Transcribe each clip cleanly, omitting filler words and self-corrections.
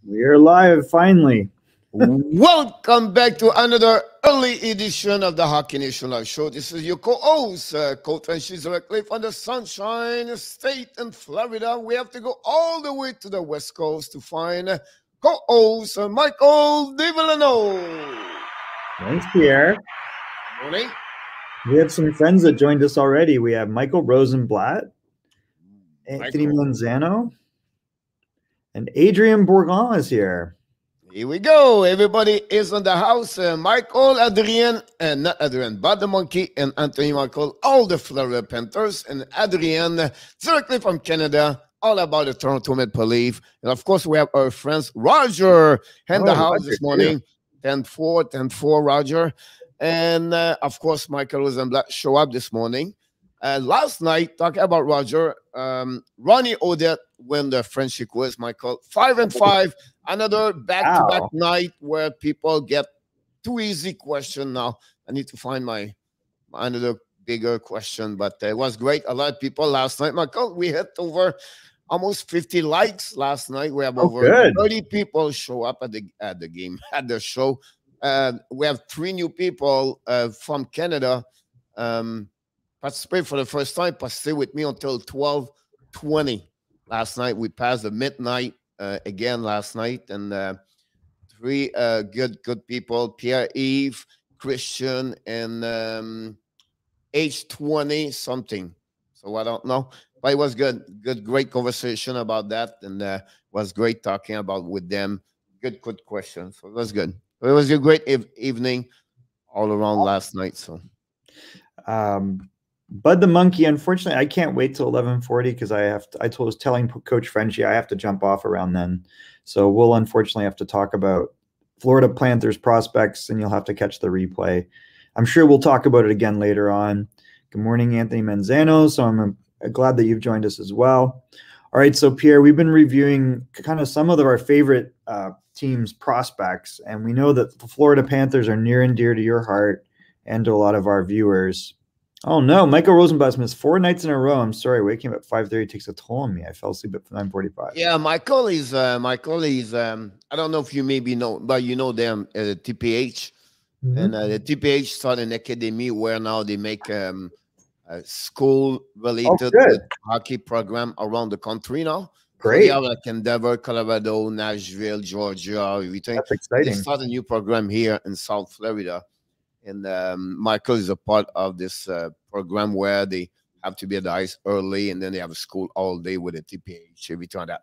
We're live finally. Welcome back to another early edition of the Hockey Nation Live Show. This is your co-host, Coach and she's directly from the Sunshine State in Florida. We have to go all the way to the West Coast to find co-host Michael DiVillano. Thanks, Pierre. Morning. We have some friends that joined us already. We have Michael Rosenblatt, Anthony Manzano, and Adrian Bourgon is here. Here we go. Everybody is in the house. Michael, Adrien, and not Adrien, but the Monkey and Anthony Michael, all the Florida Panthers, and Adrien, directly from Canada, all about the Toronto Maple Leaf. And of course, we have our friends Roger in the house this morning. 10-4, Roger. And of course, Michael Rosenblatt show up this morning. Last night, talking about Roger, Ronnie Odette won the friendship quiz, Michael. 5-5, another back-to-back night where people get too easy question now. I need to find my another bigger question, but it was great. A lot of people last night, Michael, we hit over almost 50 likes last night. We have over 30 people show up at the game, at the show. We have 3 new people from Canada participate for the first time, participate with me until 12:20 last night. We passed the midnight again last night, and 3 good people, Pierre-Yves, Kirsten, and age 20 something. So I don't know, but it was good, great conversation about that, and was great talking about with them. Good questions. So it was good. It was a great evening all around last night. So. Bud the Monkey, unfortunately, I can't wait till 11:40 because I was telling Coach Frenchie I have to jump off around then. So we'll unfortunately have to talk about Florida Panthers prospects, and you'll have to catch the replay. I'm sure we'll talk about it again later on. Good morning, Anthony Manzano. So I'm glad that you've joined us as well. All right, so Pierre, we've been reviewing kind of some of our favorite teams' prospects, and we know that the Florida Panthers are near and dear to your heart and to a lot of our viewers. Oh no, Michael Rosenblatt missed 4 nights in a row. I'm sorry, waking up at 5:30 takes a toll on me. I fell asleep at 9:45. Yeah, Michael is I don't know if you maybe know, but you know them, TPH. And the TPH started an academy where now they make school-related hockey program around the country now. Great. So they have like Denver, Colorado, Nashville, Georgia, everything. That's exciting. They start a new program here in South Florida. And Michael is a part of this program where they have to be at the ice early, and then they have a school all day with a TPH, everything like that.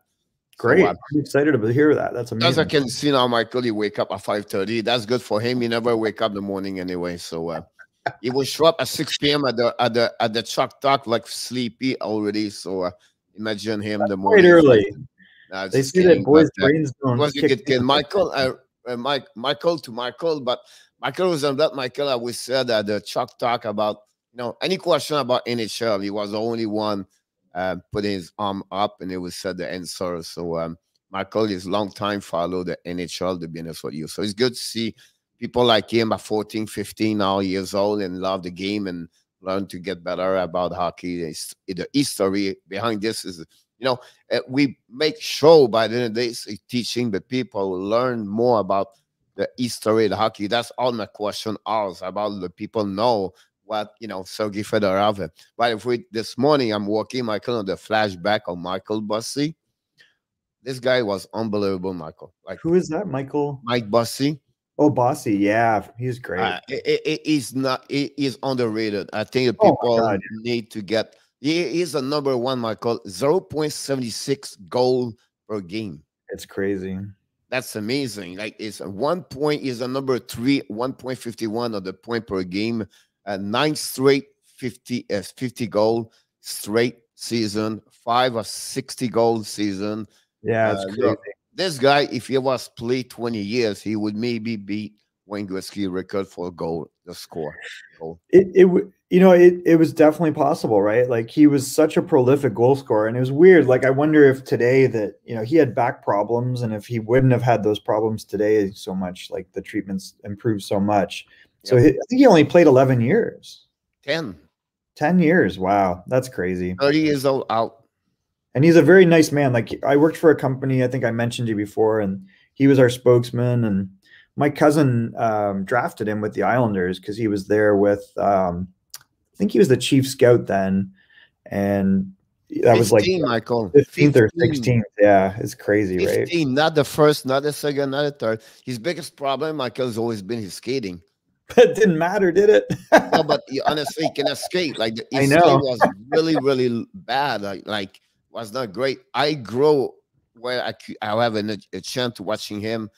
Great. So, I'm excited to hear that. That's amazing. As I can see now, Michael, he wake up at 5:30. That's good for him. He never wake up in the morning anyway. So he will show up at 6 p.m. at the Chuck Talk like sleepy already. So imagine him the morning. Quite early. They see that boys' brains don't. Was a good kid, Michael. Michael to Michael, but Michael was on that. Michael, I always said that the Chuck Talk about any question about NHL, he was the only one putting his arm up, and it was said the answer. So Michael is long time follow the NHL, to be honest with you. So it's good to see people like him at 14, 15 now years old and love the game and learn to get better about hockey. The history behind this is, we make sure by the end of the day teaching the people learn more about the history of the hockey. That's all my question is about. The people know what Sergei Fedorov. But if this morning I'm working Michael on the flashback of Michael Bussey. This guy was unbelievable, Michael. Like, who is that, Michael? Mike Bussey. Oh, Bussey, yeah, he's great. He's underrated. I think the people need to get. He is a number 1, Michael. 0.76 goal per game. It's crazy. That's amazing. Like, it's 1 point is a number 3, 1.51 of the point per game. 9 straight 50 goal straight season, 5 or 60 goal season. Yeah, it's crazy. This guy, if he was played 20 years, he would maybe beat Wayne Gretzky record for the score. It was definitely possible, right? Like, he was such a prolific goal scorer, and it was weird. Like, I wonder if today that he had back problems, and if he wouldn't have had those problems today so much, like the treatments improved so much. So I think he only played 11 years. 10 years. Wow, that's crazy. 30 years old out. And he's a very nice man. Like I worked for a company, I think I mentioned you before, and he was our spokesman. And my cousin drafted him with the Islanders because he was there with, I think he was the chief scout then. And that was like 15, Michael. 15th or 16th. Yeah, it's crazy, 15, right? not the first, not the second, not the third. His biggest problem, Michael, has always been his skating. But it didn't matter, did it? No, but honestly, he cannot skate. Like I his know. skate was really, really bad. Like was not great. I grow where I have a chance to watching him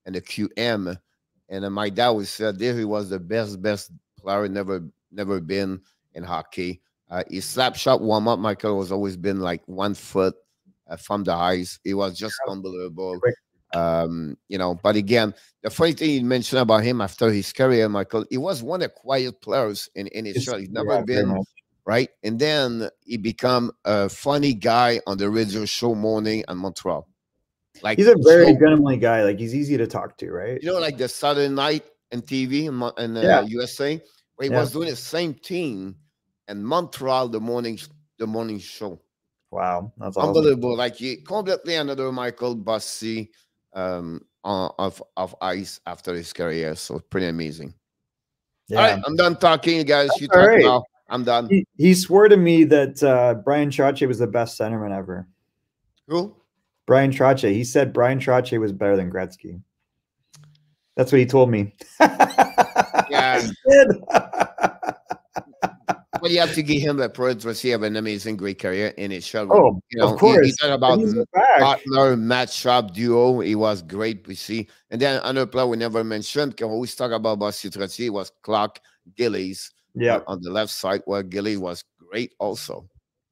in the QM, and my dad was said there he was the best player never been in hockey. His slap shot warm up, Michael, was always been like 1 foot from the ice. It was just unbelievable. You know, but again, the funny thing you mentioned about him after his career, Michael, he was one of the quiet players in his show. He's never been right, and then he become a funny guy on the radio show morning in Montreal. Like he's a very gentlemanly guy. Like he's easy to talk to, right? You know, like the Saturday night and TV in USA, where he was doing the same thing in Montreal the morning show. Wow, that's awesome. Unbelievable! Like he completely another Michael Bussey of ice after his career. So pretty amazing. Yeah. All right, I'm done talking, you guys. You talk now. I'm done. He swore to me that Brian Trottier was the best centerman ever. Who? Brian Trottier. He said Brian Trottier was better than Gretzky. That's what he told me. Yeah. Well, you have to give him the praise. He have an amazing, great career in his show. Oh, you know, of course. He talked about partner, matchup, duo. He was great, we see. And then another player we never mentioned, because we always talk about Bussey Trottier, was Clark Gillies. Yeah, on the left side, where Gillies was great also.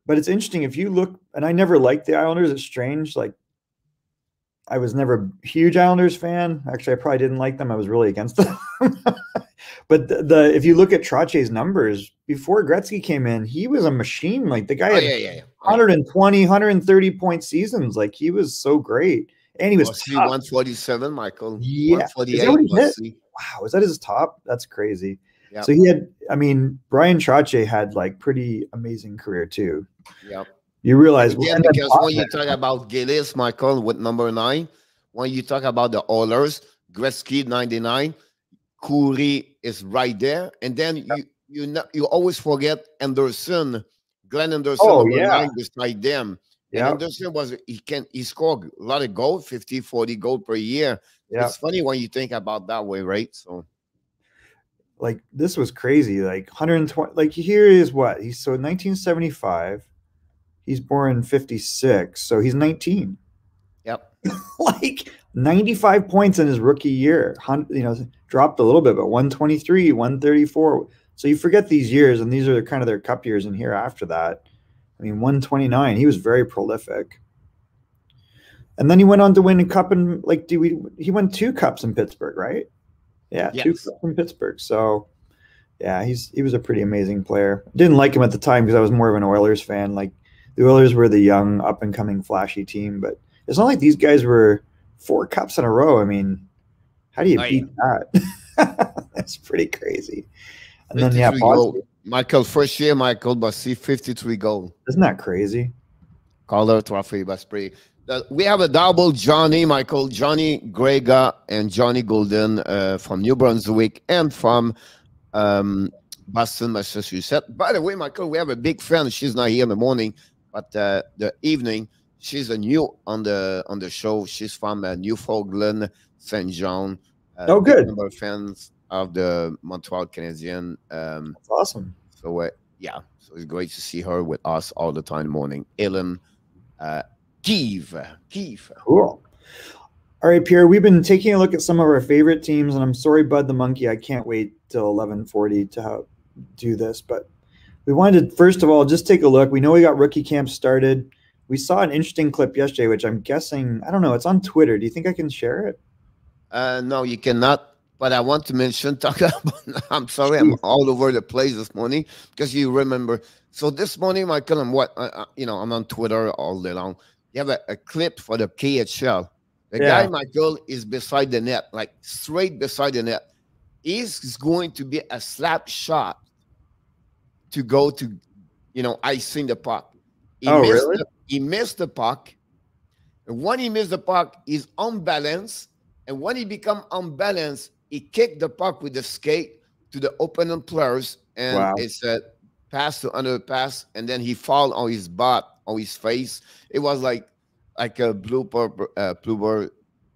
But it's interesting if you look, and I never liked the Islanders. It's strange. Like I was never a huge Islanders fan. Actually, I probably didn't like them. I was really against them. But if you look at Trottier's numbers before Gretzky came in, he was a machine. Like the guy had 120, 130 point seasons. Like he was so great, and he was 147. Michael, yeah, 148. Wow, is that his top? That's crazy. Yep. So he had, I mean, Brian Trottier had like pretty amazing career too. Yep. You realize because when you talk about Gillies, Michael, with number 9, when you talk about the Oilers, Gretzky 99, Coury is right there, and then you always forget Anderson, Glenn Anderson, number 9 beside them. Yeah, Anderson he scored a lot of goals, 50, 40 goals per year. Yep. It's funny when you think about that way, right? So. Like this was crazy. Like 120. Like here is what he's so 1975. He's born in 56, so he's 19. Yep. Like 95 points in his rookie year. You know, dropped a little bit, but 123, 134. So you forget these years, and these are kind of their cup years. And here after that, I mean, 129. He was very prolific. And then he went on to win a cup, and like, he won 2 cups in Pittsburgh, right? Yeah, yes. 2 cups in Pittsburgh. So, yeah, he was a pretty amazing player. Didn't like him at the time because I was more of an Oilers fan. Like the Oilers were the young, up and coming, flashy team, but it's not like these guys were 4 cups in a row. I mean, how do you beat that? That's pretty crazy. And then Michael, first year, Michael Bussey, 53 goals. Isn't that crazy? Calder trophy, that's pretty. We have a double Johnny, Michael, Johnny Grega and Johnny Golden from New Brunswick and from Boston, Massachusetts. By the way, Michael, we have a big friend. She's not here in the morning, but the evening, she's a new on the show. She's from Newfoundland, St. John. Oh, good. Number of fans of the Montreal Canadiens. That's awesome. So yeah, so it's great to see her with us all the time in the morning. Ellen. Keith. Cool. All right, Pierre, we've been taking a look at some of our favorite teams, and I'm sorry, Bud the Monkey, I can't wait till 11:40 to do this, but we wanted to, first of all, just take a look. We know we got rookie camp started. We saw an interesting clip yesterday, which I'm guessing, I don't know, it's on Twitter. Do you think I can share it? No, you cannot, but I want to mention, I'm sorry, I'm all over the place this morning, because you remember, so this morning, Michael, I'm on Twitter all day long. You have a clip for the KHL. The guy, Michael, is beside the net, like straight beside the net. He's going to be a slap shot to go to, icing the puck. Oh, really? He missed the puck. And when he missed the puck, he's unbalanced. And when he become unbalanced, he kicked the puck with the skate to the opponent players. And Wow. it's a pass to under pass. And then he fall on his butt, on his face. It was like a blooper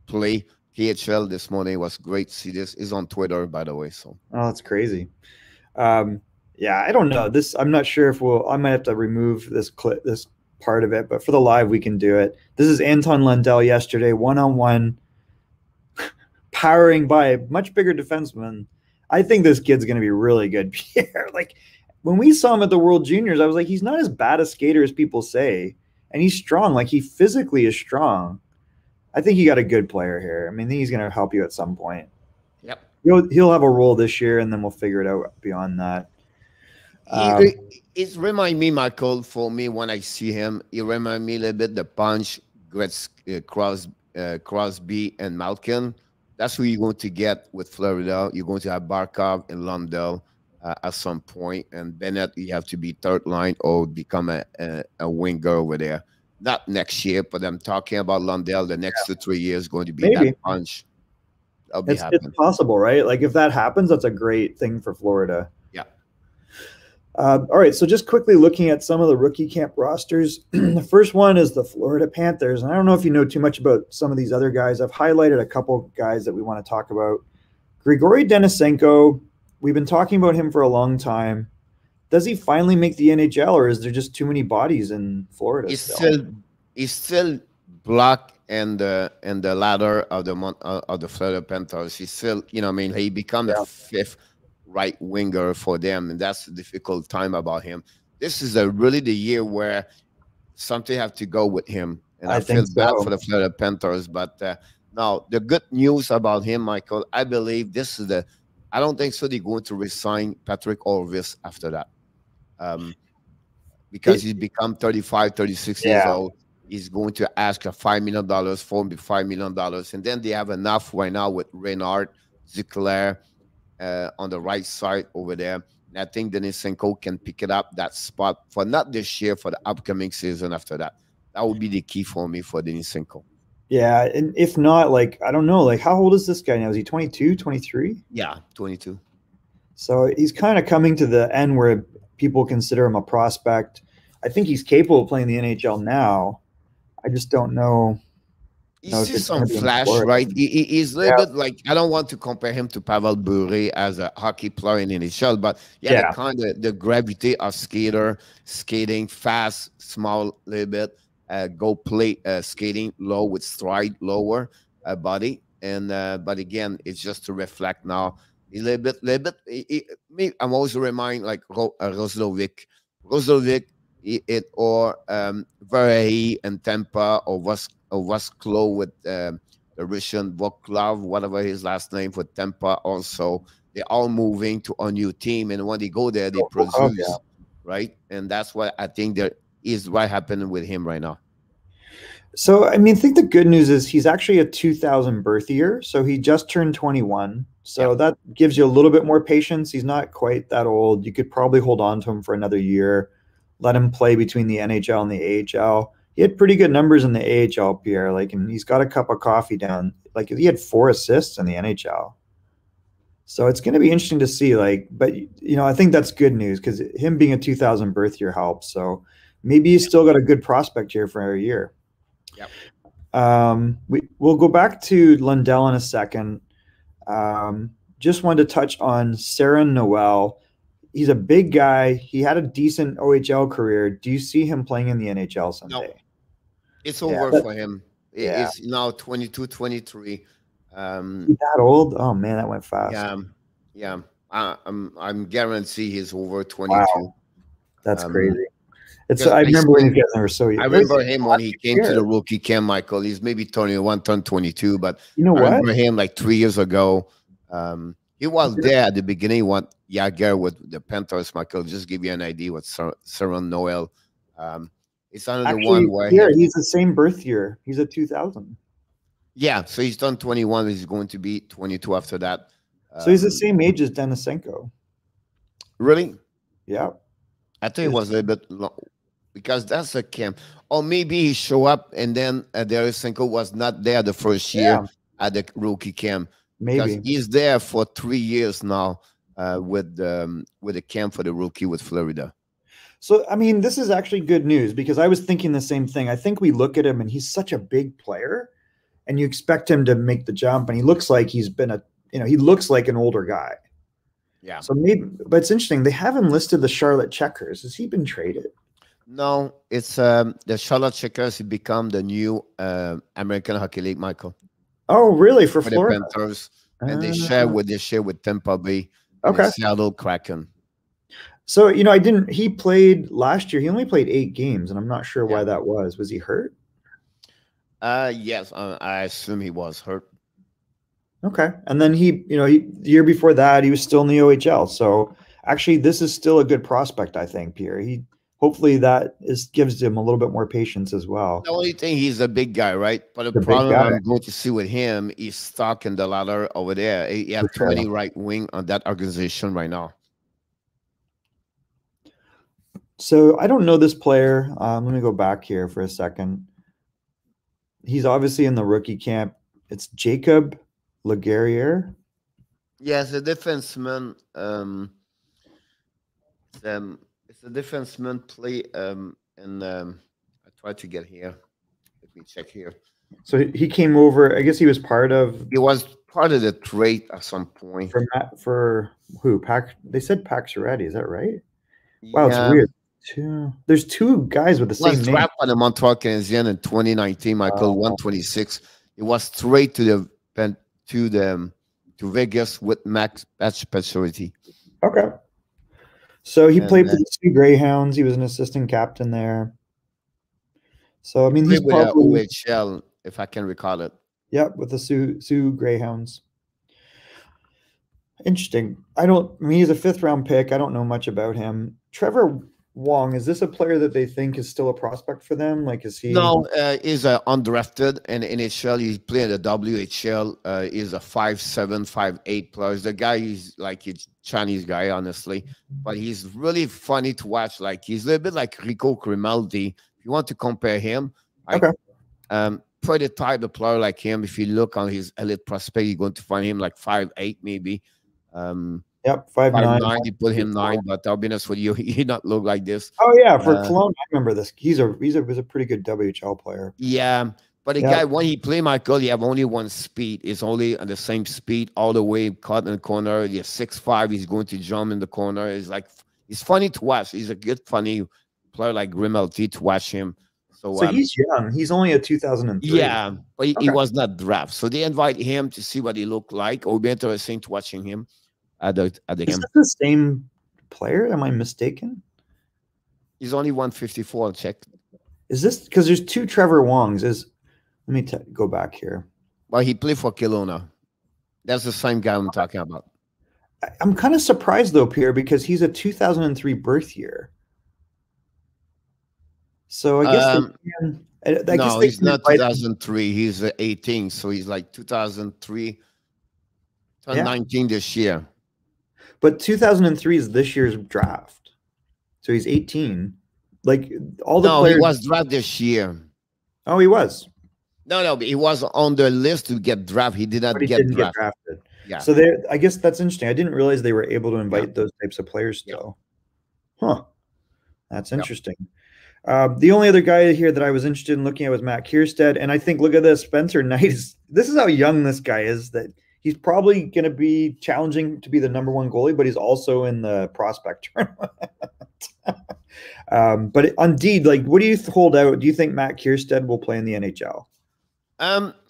play. KHL this morning. It was great to see this. It's on Twitter, by the way. So that's crazy. Yeah, I don't know. I'm not sure if I might have to remove this clip, this part of it, but for the live, we can do it. This is Anton Lundell yesterday, one-on-one, powering by a much bigger defenseman. I think this kid's going to be really good, Pierre. Like, when we saw him at the World Juniors, I was like, he's not as bad a skater as people say, and he's strong. Like, he physically is strong. I think you got a good player here. I mean, I think he's going to help you at some point. Yep. He'll have a role this year, and then we'll figure it out beyond that. It reminds me, Michael, for me, when I see him, it reminds me a little bit the punch, Crosby, and Malkin. That's who you're going to get with Florida. You're going to have Barkov and Lundell at some point, and Bennett, you have to be third line or become a winger over there. Not next year, but I'm talking about Lundell the next 2 3 years going to be that punch. It's possible, right? Like, if that happens, that's a great thing for Florida. Yeah. All right, so just quickly looking at some of the rookie camp rosters. The first one is the Florida Panthers, and I don't know if you know too much about some of these other guys. I've highlighted a couple guys that we want to talk about. Grigory Denisenko, we've been talking about him for a long time. Does he finally make the NHL, or is there just too many bodies in Florida? He's still blocked and the ladder of the Florida Panthers. He's still, you know, I mean, he become the fifth right winger for them, and that's the difficult time about him. This is really the year where something have to go with him, and I feel bad for the Florida Panthers. But now the good news about him, Michael, I believe this is I don't think so they're going to resign Patrick Orvis after that. Because he's become 35, 36 years old. He's going to ask $5 million, $5 million. And then they have enough right now with Reynard, Zickler on the right side over there. And I think Denisenko can pick it up, that spot, for not this year, for the upcoming season after that. That would be the key for me for Denisenko. Yeah, and if not, like, I don't know, like, how old is this guy now? Is he 22, 23? Yeah, 22. So he's kind of coming to the end where people consider him a prospect. I think he's capable of playing the NHL now. I just don't know. You see some flash, right? He's a little bit like, I don't want to compare him to Pavel Bure as a hockey player in NHL, but the kind of the gravity of skating fast, small, little bit, go play skating low with stride, lower body, and but again, it's just to reflect now. A little bit. I'm always remind like Roslovic, or Varehi and Tampa, or Vasklo with the Russian Voklav, whatever his last name, for Tampa. Also, they're all moving to a new team, and when they go there, they produce, right? And that's what I think there is what happening with him right now. So, I mean, I think the good news is he's actually a 2000 birth year, so he just turned 21. So that gives you a little bit more patience. He's not quite that old. You could probably hold on to him for another year, let him play between the NHL and the AHL. He had pretty good numbers in the AHL, Pierre. Like, and he's got a cup of coffee down. Like, he had 4 assists in the NHL. So it's going to be interesting to see. Like, but you know, I think that's good news because him being a 2000 birth year helps. So maybe he's still got a good prospect here for a year. Yep. We'll go back to Lundell in a second. Just wanted to touch on Sarah Noel. He's a big guy. He had a decent OHL career. Do you see him playing in the NHL someday? No. It's over for him. It's now 22, 23. That old? Oh man, that went fast. Yeah. I'm guarantee he's over 22. Wow. That's crazy. I remember when you guys were so young. I remember him when he came to the rookie camp, Michael. He's maybe 21, turned 22, but you know what? I remember him like 3 years ago. He was there at the beginning when Yager with the Panthers, Michael. Just give you an idea what Sarah Noel. It's another one where he's the same birth year. He's a 2000. Yeah, so he's done 21. He's going to be 22 after that. So he's the same age as Denisenko. Really? Yeah. I think it was a little bit long. because that's a camp. Or maybe he show up and then Derisenko was not there the first year Yeah, at the rookie camp, because maybe. he's there for 3 years now with the camp for the rookie with Florida. So, I mean, this is actually good news because I was thinking the same thing. I think we look at him and he's such a big player and you expect him to make the jump, and he looks like he's been he looks like an older guy. Yeah. So maybe, but it's interesting. They have him listed the Charlotte Checkers. Has he been traded? No, it's the Charlotte Checkers have become the new American Hockey League, Michael. Oh, really? For the Florida? Panthers, and they share with Tampa Bay, and Okay. Seattle Kraken. So, he played last year. He only played 8 games, and I'm not sure why that was. Was he hurt? Yes, I assume he was hurt. Okay. And then the year before that, he was still in the OHL. So actually, this is still a good prospect, I think, Pierre. Hopefully that gives him a little bit more patience as well. The only thing, he's a big guy, right? But the problem I'm going to see with him, he's stuck in the ladder over there. He has too many right wing on that organization right now. So I don't know this player. Let me go back here for a second. He's obviously in the rookie camp. It's Jacob Leguire. Yes, a defenseman. It's a defenseman play. And I tried to get here. Let me check here. So he came over. I guess he was part of. He was part of the trade at some point. For who? They said Pacioretty. Is that right? Wow, it's weird. There's 2 guys with the same name. Was drafted by the Montreal Canadiens in 2019. Michael 126. It was straight to Vegas with Max Pacioretty. Okay. So he played for the Sioux Greyhounds. He was an assistant captain there. So I mean, he's probably with OHL, if I can recall it. Yep, with the Sioux Greyhounds. Interesting. He's a 5th round pick. I don't know much about him. Trevor Wong, is this a player that they think is still a prospect for them? Like, is he? No, he's undrafted in NHL. He's playing the WHL. He's a 5'7", 5'8" player. The guy is like a Chinese guy, honestly, but he's really funny to watch. Like, he's a little bit like Rico Grimaldi. If you want to compare him, pretty type of player like him. If you look on his elite prospect, you're going to find him like 5'8", maybe. Yep, 5'9". You put him 9, but I'll be honest with you, he not look like this. Oh yeah, for Cologne, I remember this. He was a pretty good WHL player. Yeah, but the guy, when he play Michael, he have only one speed. It's only on the same speed all the way, caught in the corner. He's 6'5". He's going to jump in the corner. He's funny to watch. He's a good funny player like Grimaldi to watch him. So he's young. He's only a 2003. Yeah, but he was not drafted. So they invite him to see what he looked like. It would be interesting to watching him. Is this the same player? Am I mistaken? He's only 154. Check. Is this because there's 2 Trevor Wongs? Let me go back here. Well, he played for Kelowna. That's the same guy I'm talking about. I'm kind of surprised though, Pierre, because he's a 2003 birth year. So I guess no, he's not 2003. He's 18, so he's like 2003, 19 this year. But 2003 is this year's draft. So he's 18. Like all the players. He was drafted this year. Oh, he was. No, he was on the list to get drafted. He did not get drafted. Yeah. So I guess that's interesting. I didn't realize they were able to invite those types of players still. Huh. That's interesting. The only other guy here that I was interested in looking at was Matt Kearstead. And I think, look at this, Spencer Knight this is how young this guy is, that he's probably going to be challenging to be the #1 goalie, but he's also in the prospect tournament. But indeed, like, what do you hold out? Do you think Matt Kearstead will play in the NHL?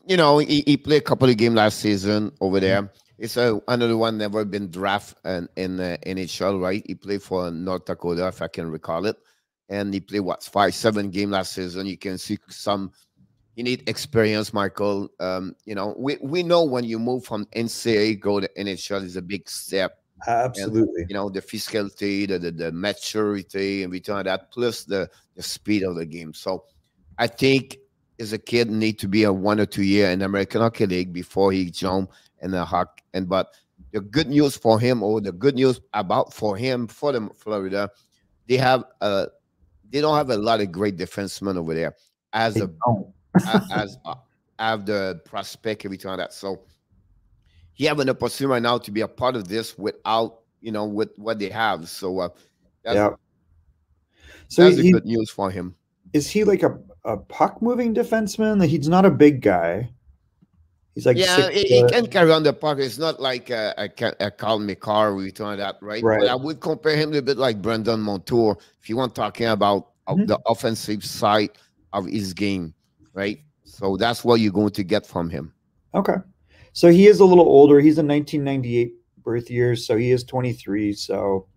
He played a couple of games last season over there. It's another one never been drafted in the NHL, right? He played for North Dakota, if I can recall it. And he played, 5-7 games last season. You can see you need experience, Michael. We know when you move from NCAA go to NHL is a big step. Absolutely. And, the physicality, the maturity, and everything like that, plus the speed of the game. So I think as a kid need to be a 1 or 2 year in the American Hockey League before he jump in the hockey. But the good news for him, or the good news for him, for the Florida, they they don't have a lot of great defensemen over there as They a don't. as have the prospect every time that. So he have an opportunity right now to be a part of this without with what they have. So that's Yeah. So that's the good news for him. is he like a puck moving defenseman? He's not a big guy. He's like Yeah, 6 he can carry on the puck. It's not like a Carl McCarr or anything like that, right? Right. But I would compare him a bit like Brendan Montour if you want talking about the offensive side of his game, right? So that's what you're going to get from him. Okay. So he is a little older. He's a 1998 birth year, so he is 23. So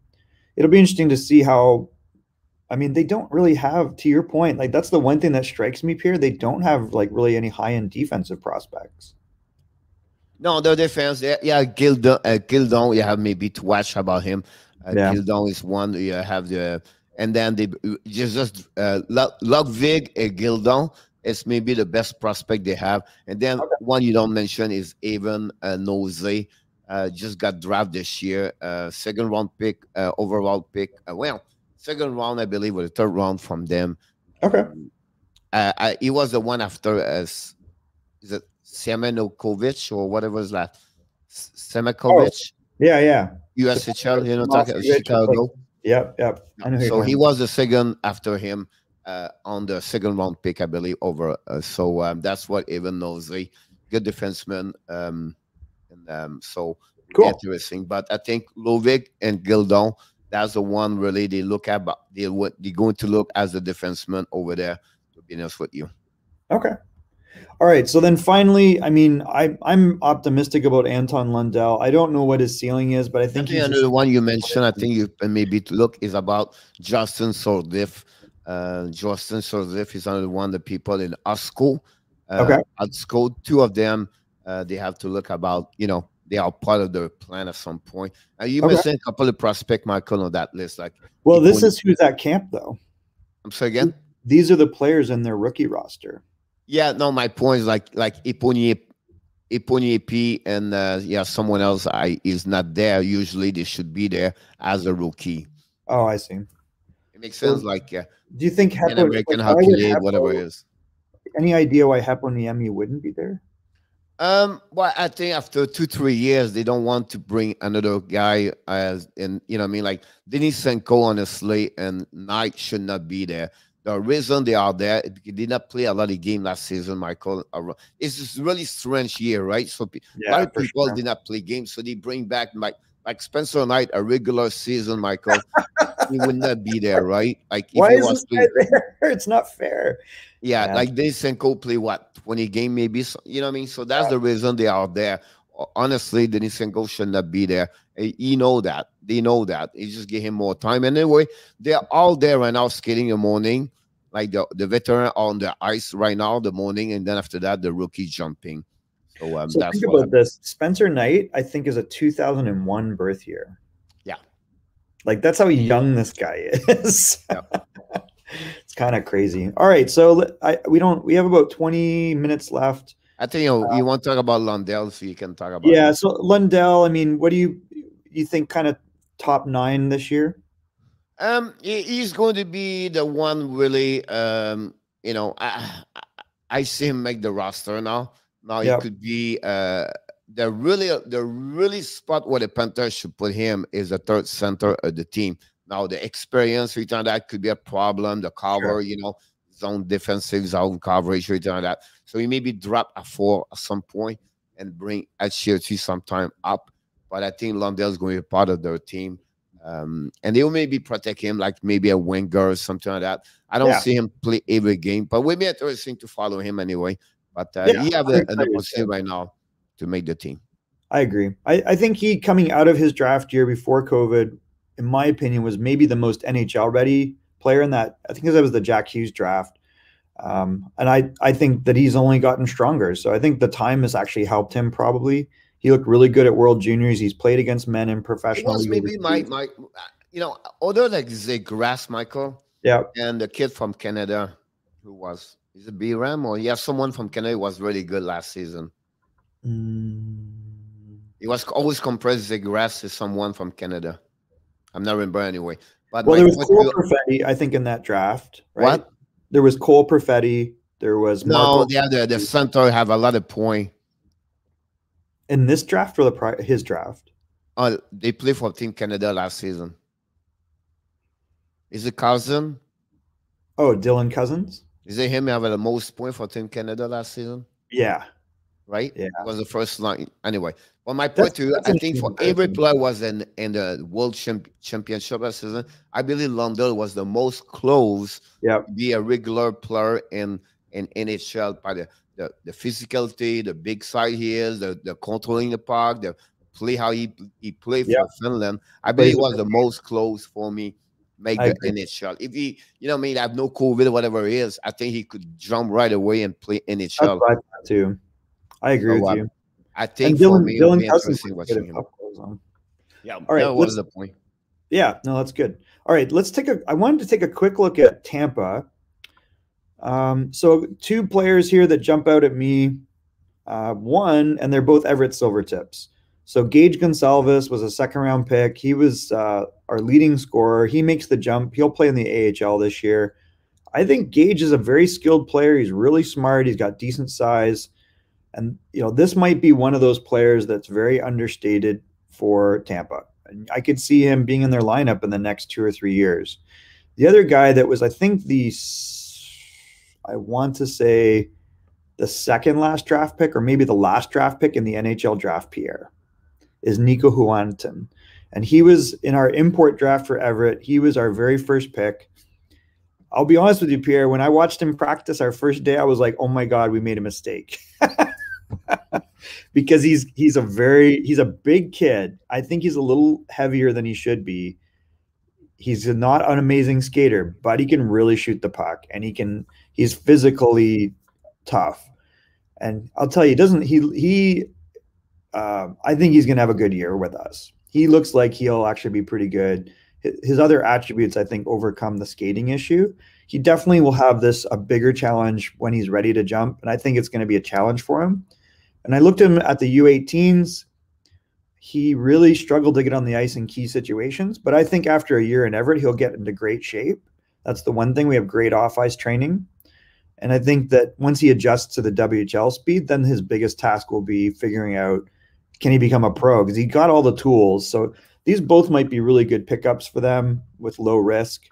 it'll be interesting to see how. I mean, they don't really have, to your point, like that's the one thing that strikes me, Pierre. They don't have like really any high-end defensive prospects. No, the defense, yeah, Gildon, you have maybe to watch about him. Yeah. Gildon is one. You have and then they just Ludwig Gildon is maybe the best prospect they have. And then one you don't mention is Evan Nosey. Just got drafted this year, second round pick, overall pick. Second round, I believe, or the third round from them. Okay. He was the one after is it Semenokovic or whatever is that? Semakovic? Yeah. USHL, talking Chicago. Yep. I know so he was the second after him on the second round pick, I believe, over. So that's what Evan knows. A good defenseman. So cool. Interesting. But I think Lovik and Gildon, that's the one really they look at, but they're going to look as a defenseman over there, to be honest with you. Okay. All right. So then finally, I mean, I'm optimistic about Anton Lundell. I don't know what his ceiling is, but I think he's another one you mentioned, I think you maybe to look is about Justin Sordif. Justin Sordif is another one of the people in our school. At school, two of them, they have to look about, they are part of the plan at some point. You mentioned a couple of prospect, Michael, on that list. This is who's at camp, though. I'm sorry again? These are the players in their rookie roster. Yeah, no, my point is like Iponier P and someone else is not there. Usually they should be there as a rookie. Oh, I see. It makes sense. Do you think American hockey, whatever it is? Any idea why Heponiemi wouldn't be there? Well, I think after 2-3 years, they don't want to bring another guy like Denis Senko, honestly, and Knight should not be there. The reason they are there, they did not play a lot of games last season, Michael. It's just really strange year, right? So a lot of people did not play games, so they bring back like Spencer Knight, a regular season, Michael. He would not be there, right? Like why is this guy there? It's not fair. Yeah, like Denis Senko play 20 games maybe, you know what I mean? So that's the reason they are there. Honestly, Denis Senko should not be there. You know that. They know that. You just give him more time. And anyway, they're all there right now skating in the morning. Like the veteran on the ice right now, the morning, and then after that, the rookie jumping. So that's think about this. Spencer Knight, I think, is a 2001 birth year. Yeah. Like, that's how young this guy is. It's kind of crazy. All right. So we have about 20 minutes left. I think you want to talk about Lundell, so you can talk about it. So Lundell, I mean, what do you think kind of top 9 this year? He's going to be the one really, I see him make the roster now. Now it could be the really spot where the Panthers should put him is the third center of the team. Now the experience, return that could be a problem. The cover, zone defensive, zone coverage, return that. So he maybe drop a 4 at some point and bring HCRT sometime up. But I think Lundell is going to be part of their team. And they will maybe protect him like maybe a winger or something like that. I don't see him play every game, but it would be interesting to follow him anyway. But he have an opportunity right now to make the team. I agree. I think he, coming out of his draft year before COVID, in my opinion, was maybe the most NHL ready player in that. I think that was the Jack Hughes draft. And I think that he's only gotten stronger. So I think the time has actually helped him probably. He looked really good at World Juniors. He's played against men in professional. It was maybe my other like Zegras, Michael. Yeah. And the kid from Canada who is it B-Ram or someone from Canada was really good last season. He was always compressed Zegras is someone from Canada. I'm not remember anyway. But well, there was Cole Perfetti, I think, in that draft, right? What? There was Cole Perfetti. There was No, the center have a lot of points. In this draft or his draft? Oh, they played for Team Canada last season. Is it Cousin? Oh, Dylan Cousins? Is it him having the most points for Team Canada last season? Yeah. Right? Yeah. It was the first line. Anyway, well, my point to you, I think for every player was in the World Championship last season, I believe Lundell was the most close to be a regular player in NHL by the physicality, the big side he is, the controlling the puck, the play how he played for Finland. I believe he was the most close for me. Make the NHL. If he, you know what I mean, have no COVID or whatever it is, I think he could jump right away and play NHL. That's what I thought too. I agree with you. I think for me, it'll be interesting watching him. Yeah. All right. That was the point. Yeah. No, that's good. All right. I wanted to take a quick look at Tampa. So 2 players here that jump out at me. One, and they're both Everett Silvertips. So Gage Goncalves was a 2nd-round pick. He was our leading scorer. He makes the jump. He'll play in the AHL this year. I think Gage is a very skilled player. He's really smart. He's got decent size. And, this might be one of those players that's very understated for Tampa. And I could see him being in their lineup in the next 2 or 3 years. The other guy that was, I think, I want to say the 2nd last draft pick, or maybe the last draft pick in the NHL draft, Pierre, is Niko Huanatan. And he was in our import draft for Everett. He was our very first pick. I'll be honest with you, Pierre, when I watched him practice our first day, I was like, oh my God, we made a mistake. Because he's a big kid. I think he's a little heavier than he should be. He's not an amazing skater, but he can really shoot the puck, and he's physically tough. And I'll tell you, I think he's going to have a good year with us. He looks like he'll actually be pretty good. His other attributes, I think, overcome the skating issue. He definitely will have a bigger challenge when he's ready to jump, and I think it's going to be a challenge for him. And I looked at him at the U18s. He really struggled to get on the ice in key situations, but I think after a year in Everett, he'll get into great shape. That's the one thing. We have great off-ice training. And I think that once he adjusts to the WHL speed, then his biggest task will be figuring out, can he become a pro? Because he got all the tools. So these both might be really good pickups for them with low risk.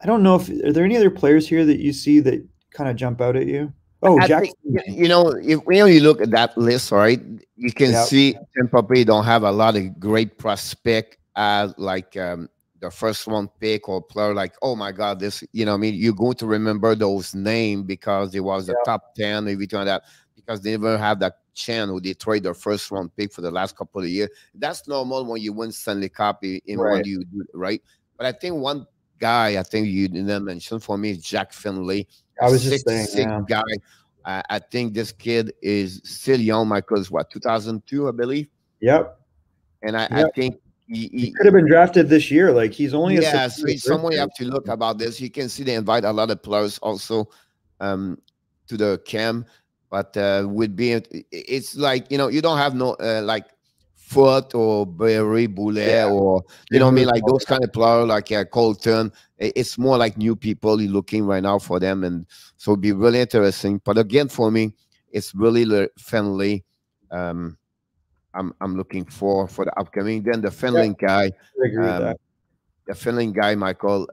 I don't know are there any other players here that you see that kind of jump out at you? Oh, Jackson. If when you look at that list, right, you can see Tampa Bay don't have a lot of great prospect as like the first one pick or player like, oh my God, this, you're going to remember those names because it was the top 10, everything like that, because they never have that chance or they trade their first round pick for the last couple of years. That's normal when you win Stanley Cup in what you do, right? But I think one guy I think you didn't mention for me is Jack Finley. I was just saying, guy. I think this kid is still young. Michael's 2002, I believe. Yep. And I think he could have been drafted this year. Like he's only so someone you have to look about this. You can see they invite a lot of players also to the camp, but it's like you don't have no like Foot or Barry Boulet or like those kind of players like Colton. It's more like new people you're looking right now for them, and so it'd be really interesting. But again, for me, it's really Finley. I'm looking for the upcoming. Then the Finley guy, the Finley guy, Michael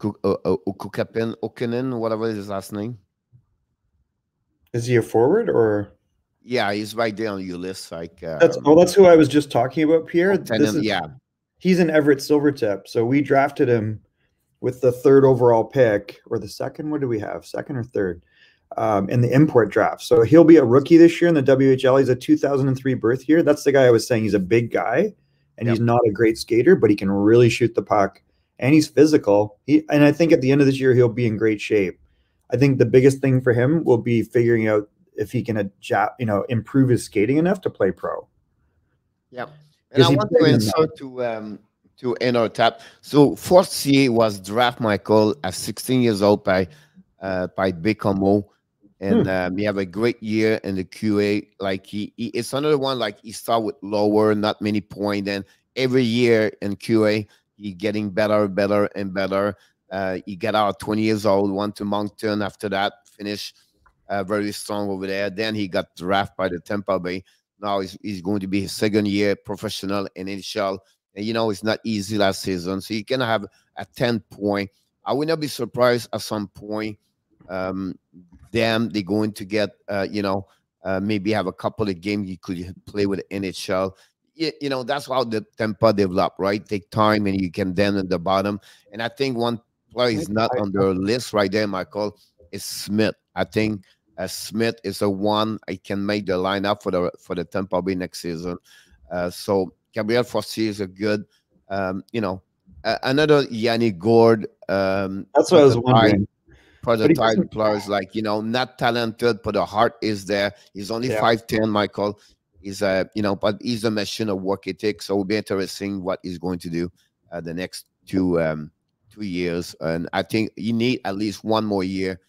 Okenen, whatever is his last name. Is he a forward or? Yeah, he's right there on your list. Like that's who I was just talking about, Pierre. He's an Everett Silvertip. So we drafted him with the 3rd overall pick, or the 2nd. What do we have? 2nd or 3rd in the import draft. So he'll be a rookie this year in the WHL. He's a 2003 birth year. That's the guy I was saying. He's a big guy, and he's not a great skater, but he can really shoot the puck, and he's physical. And I think at the end of this year, he'll be in great shape. I think the biggest thing for him will be figuring out if he can improve his skating enough to play pro. Yeah. And I want to insert to enter tap. So Fortier was draft Michael at 16 years old by Bécamo. And he have a great year in the QA. Like it's another one, like he start with lower, not many points. Then every year in QA, he's getting better, better, and better. He got out 20 years old, went to Moncton. After that, finished very strong over there. Then he got drafted by the Tampa Bay. Now he's going to be his second year professional in NHL. And, you know, it's not easy last season. So he can have a 10 point. I would not be surprised at some point. Them, they're going to get, you know, maybe have a couple of games you could play with NHL. You know, that's how the Tampa develop, right? Take time and you can then at the bottom. And I think one player is not on the list right there, Michael, is Smith. I think Smith is the one I can make the lineup for the Tampa Bay next season. So Gabriel Fortier is a good, you know, another Yannick Gourde. That's what I was wondering. Prototype players, like, you know, not talented, but the heart is there. He's only 5'10", Michael. He's you know, but he's a machine of work ethic. So it'll be interesting what he's going to do the next 2 years. And I think you need at least one more year.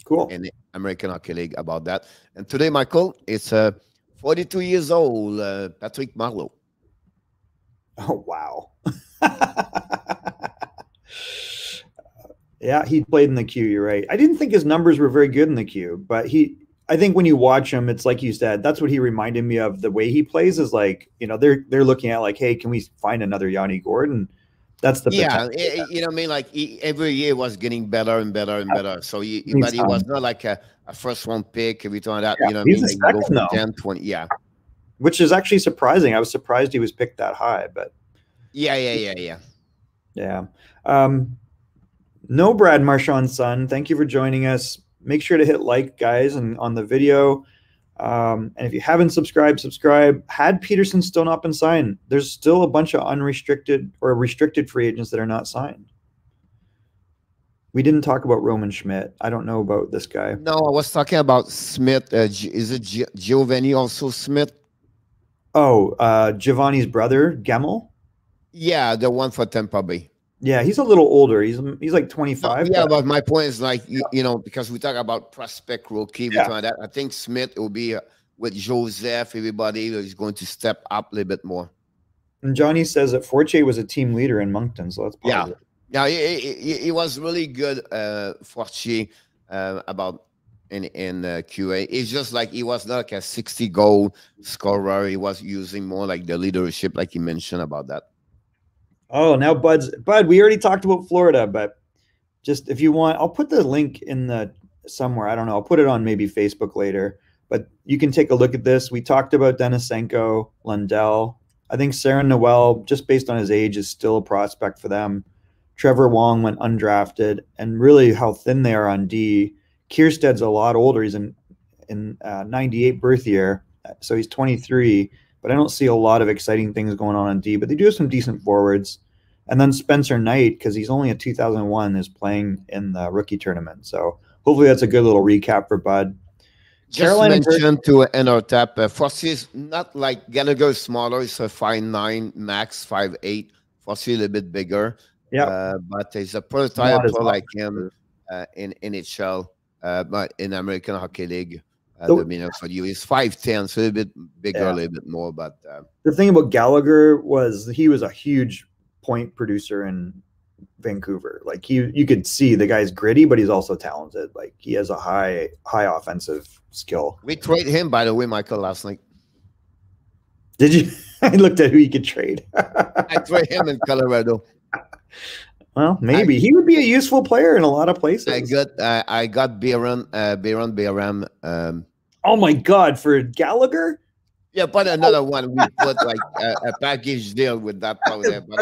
Cool. In the American Hockey League about that. And today, Michael, it's 42 years old, Patrick Marlow. Oh, wow. Yeah, he played in the queue. You're right. I didn't think his numbers were very good in the queue, but I think when you watch him, it's like you said, that's what he reminded me of. The way he plays is like, you know, they're looking at like, hey, can we find another Yannick Gourde? And that's the you know what I mean? Like every year was getting better and better and better. So but he was not like a first round pick every time that, you know what I mean? He's a second, like 10, 20, yeah. Which is actually surprising. I was surprised he was picked that high, but yeah. No, Brad Marchand's son, thank you for joining us. Make sure to hit like, guys, and on the video. And if you haven't subscribed, subscribe. Had Peterson still not been signed, there's still a bunch of unrestricted or restricted free agents that are not signed. We didn't talk about Roman Schmidt. I don't know about this guy. No, I was talking about Smith. Is it Giovanni also Smith? Oh, Giovanni's brother, Gemmel? Yeah, the one for Tampa Bay. Yeah, he's a little older. He's like 25. No, yeah, but my point is like, you know, because we talk about prospect rookie, that I think Smith will be with Joseph, everybody is going to step up a little bit more. And Johnny says that Fortier was a team leader in Moncton, so that's positive. Yeah, he was really good, Fortier, about in QA. It's just like he was not like a 60-goal scorer. He was using more like the leadership, like you mentioned about that. Oh, now Bud, we already talked about Florida, but just if you want, I'll put the link in the somewhere. I don't know. I'll put it on maybe Facebook later, but you can take a look at this. We talked about Denisenko, Lundell. I think Sarah Noel, just based on his age, is still a prospect for them. Trevor Wong went undrafted, and really how thin they are on D. Kearstead's a lot older. He's in 98 birth year, so he's 23. But I don't see a lot of exciting things going on D. But they do have some decent forwards. And then Spencer Knight, because he's only a 2001, is playing in the rookie tournament. So hopefully that's a good little recap for Bud. Just mention to enter tap. Fortier is not like Gallagher is smaller. He's a 5'9", max 5'8". Fortier a little bit bigger. Yeah, but he's a prototype like him in NHL, but in American Hockey League. For you, he's 5'10", so a little bit bigger, a little bit more. But the thing about Gallagher was he was a huge point producer in Vancouver. Like you could see the guy's gritty, but he's also talented. Like he has a high offensive skill. We traded him, by the way, Michael, last night. Did you? I looked at who you could trade. I traded him in Colorado. Well, maybe he would be a useful player in a lot of places. I got Baron. Oh my God, for Gallagher? Yeah, but another one we put like a package deal with that player. But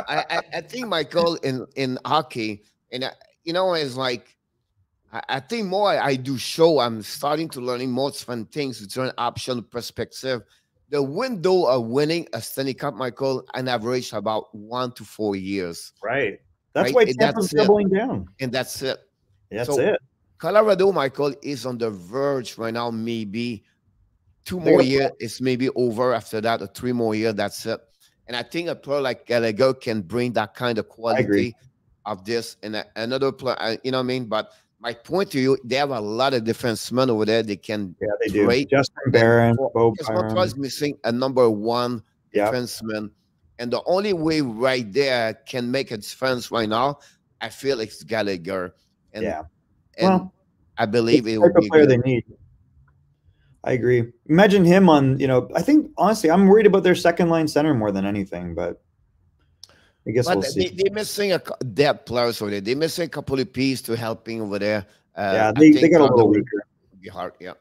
I think Michael in hockey, and you know, it's like I think more I do show. I'm starting to learning more fun things to turn option perspective. The window of winning a Stanley Cup, Michael, an average about 1 to 4 years. Right. That's why Tampa's doubling down. And that's it. That's it. Colorado, Michael, is on the verge right now. Maybe 2 more years. It's maybe over after that. Or 3 more years. That's it. And I think a player like Gallagher can bring that kind of quality of this. And another player, you know what I mean? But my point to you, they have a lot of defensemen over there. They can they do. trade. Justin Barron, Bo Because Montreal is missing a number one defenseman. And the only way right there can make a difference right now, I feel it's Gallagher. And, and I believe it will be a player they need. I agree. Imagine him on, I think, honestly, I'm worried about their second line center more than anything, but I guess we'll see. They're missing a depth players over there. They're missing a couple of pieces to helping over there. They got a little weaker. Be hard, Yep.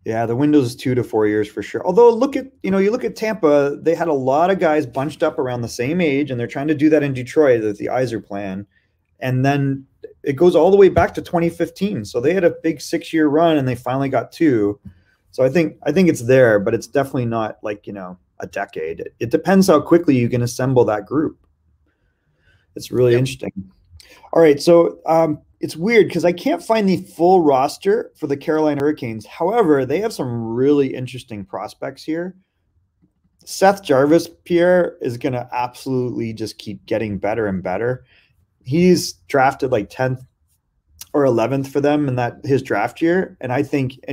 The window's is 2 to 4 years for sure. Although you look at Tampa, they had a lot of guys bunched up around the same age, and they're trying to do that in Detroit with the Yzer plan. And then it goes all the way back to 2015. So they had a big 6-year run, and they finally got 2. So I think it's there, but it's definitely not like, a decade. It depends how quickly you can assemble that group. It's really interesting. All right, so it's weird because I can't find the full roster for the Carolina Hurricanes. However, they have some really interesting prospects here. Seth Jarvis, Pierre, is going to absolutely just keep getting better and better. He's drafted like 10th or 11th for them in his draft year. And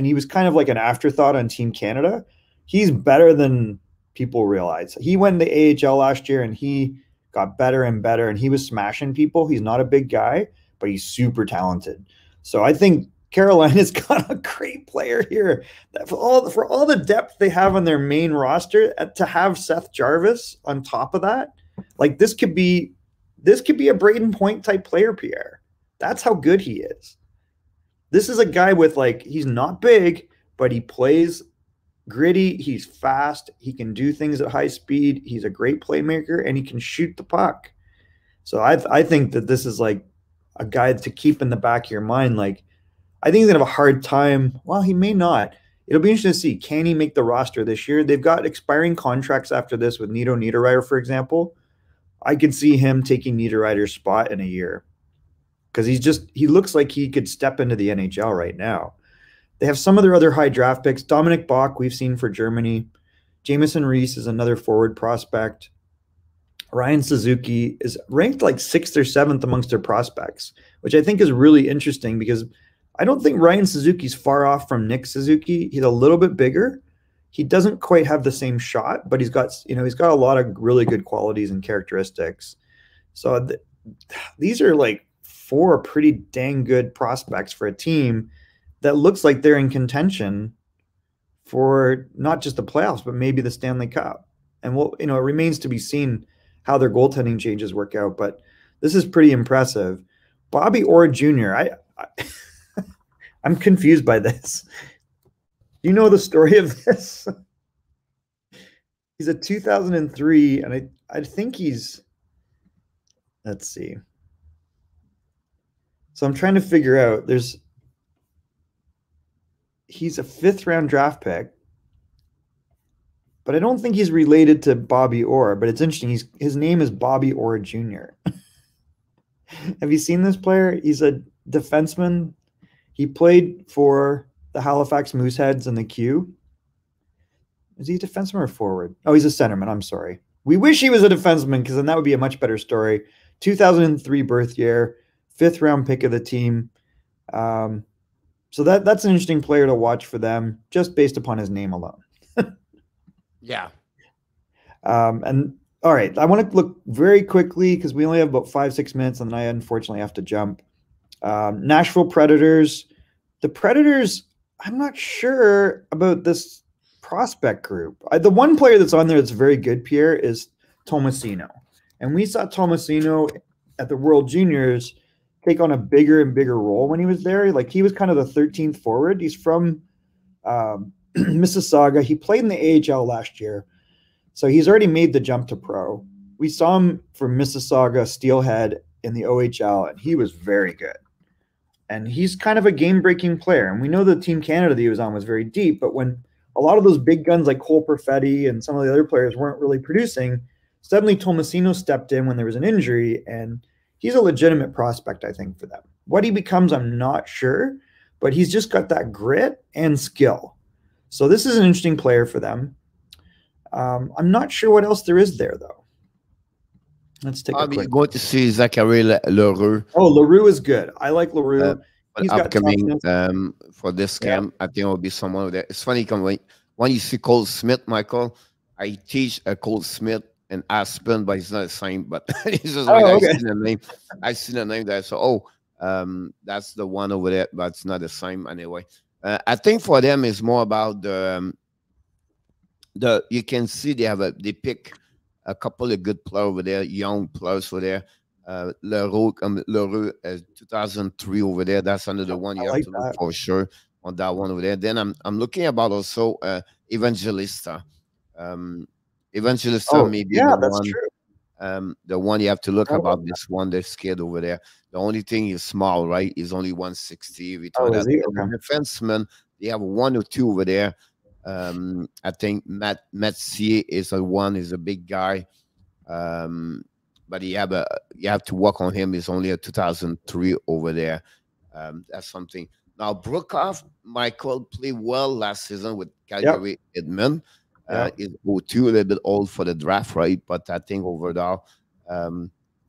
he was kind of like an afterthought on Team Canada. He's better than people realize. He went to the AHL last year and he got better and better, and he was smashing people. He's not a big guy, but he's super talented. So I think Carolina's got a great player here. For all the depth they have on their main roster, to have Seth Jarvis on top of that, like this could be a Braden Point type player, Pierre. That's how good he is. This is a guy with he's not big, but he plays gritty. He's fast. He can do things at high speed. He's a great playmaker, and he can shoot the puck. So I think that this is like a guy to keep in the back of your mind. Like, I think he's going to have a hard time. Well, he may not. It'll be interesting to see. Can he make the roster this year? They've got expiring contracts after this with Nito Niederreiter, for example. I could see him taking Niederreiter's spot in a year because he looks like he could step into the NHL right now. They have some of their other high draft picks. Dominic Bach, we've seen for Germany. Jamison Reese is another forward prospect. Ryan Suzuki is ranked like 6th or 7th amongst their prospects, which I think is really interesting because I don't think Ryan Suzuki's far off from Nick Suzuki. He's a little bit bigger. He doesn't quite have the same shot, but he's got a lot of really good qualities and characteristics. So these are like 4 pretty dang good prospects for a team that looks like they're in contention for not just the playoffs, but maybe the Stanley Cup. And it remains to be seen how their goaltending changes work out, but this is pretty impressive. Bobby Orr Jr., I'm confused by this. Do you know the story of this? He's a 2003, and I think let's see. So I'm trying to figure out, he's a 5th round draft pick, but I don't think he's related to Bobby Orr, but it's interesting. His name is Bobby Orr Jr. Have you seen this player? He's a defenseman. He played for the Halifax Mooseheads in the Q. Is he a defenseman or forward? Oh, he's a centerman. I'm sorry. We wish he was a defenseman because then that would be a much better story. 2003 birth year, 5th round pick of the team. So that's an interesting player to watch for them just based upon his name alone. Yeah. And all right, I want to look very quickly because we only have about 5-6 minutes, and then I unfortunately have to jump. Nashville Predators. The Predators, I'm not sure about this prospect group. The one player that's on there that's very good, Pierre, is Tomasino. And we saw Tomasino at the World Juniors take on a bigger and bigger role when he was there. Like, he was kind of the 13th forward. He's from Mississauga. He played in the AHL last year, so he's already made the jump to pro. We saw him for Mississauga Steelhead in the OHL, and he was very good. And he's kind of a game-breaking player. And we know the Team Canada that he was on was very deep, but when a lot of those big guns like Cole Perfetti and some of the other players weren't really producing, suddenly Tomasino stepped in when there was an injury, and he's a legitimate prospect, I think, for them. What he becomes, I'm not sure, but he's just got that grit and skill. So this is an interesting player for them. I'm not sure what else there is there, though. Let's take a quick. You're going to see Zachary Leroux. Oh, Leroux is good. I like Leroux. He's upcoming got for this camp. I think it will be someone there. It's funny when you see Cole Smith, Michael. I teach a Cole Smith in Aspen, but he's not the same. But he's just like okay. I see the name. I see the name there. So that's the one over there, but it's not the same anyway. I think for them it's more about the you can see they pick a couple of good players over there, young players over there. Leroux 2003 over there. That's another one you have to look for sure on that one over there. Then I'm looking about also Evangelista. Evangelista maybe the one you have to look about this one. This kid over there. The only thing is small, right? He's only 160. Defenseman, they have one or two over there. I think Messier is a big guy. But you have to work on him. He's only a 2003 over there. That's something. Now Brookhoff, Michael played well last season with Calgary Edmonton. Is 02, a little bit old for the draft, right? But I think overall,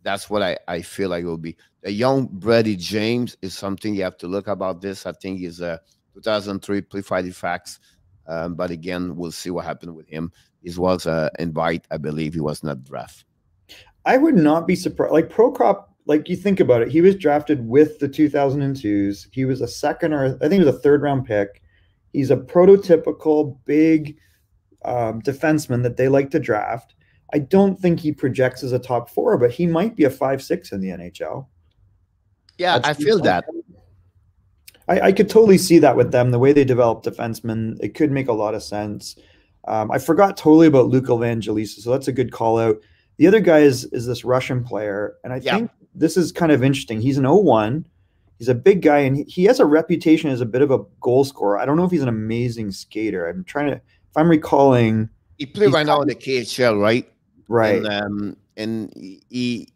that's what I feel like it will be. The young Brady James is something you have to look about this. I think he's a 2003 play Friday facts. But again, we'll see what happened with him. He was an invite, I believe. He was not draft. I would not be surprised. Like Prokop, like you think about it, he was drafted with the 2002s. He was a second or I think he was a third-round pick. He's a prototypical big defenseman that they like to draft. I don't think he projects as a top 4, but he might be a 5-6 in the NHL. Yeah, I feel that. I could totally see that with them, the way they develop defensemen. It could make a lot of sense. I forgot totally about Luka Evangelista, so that's a good call out. The other guy is this Russian player, and I think this is kind of interesting. He's an 01. He's a big guy, and he has a reputation as a bit of a goal scorer. I don't know if he's an amazing skater. I'm trying to, if I'm recalling. He plays right now in the KHL, right? Right. And he,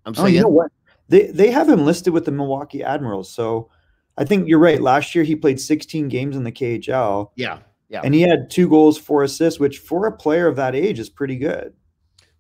I'm saying, you know what? They have him listed with the Milwaukee Admirals. So I think you're right. Last year he played 16 games in the KHL. Yeah. And he had 2 goals, 4 assists, which for a player of that age is pretty good.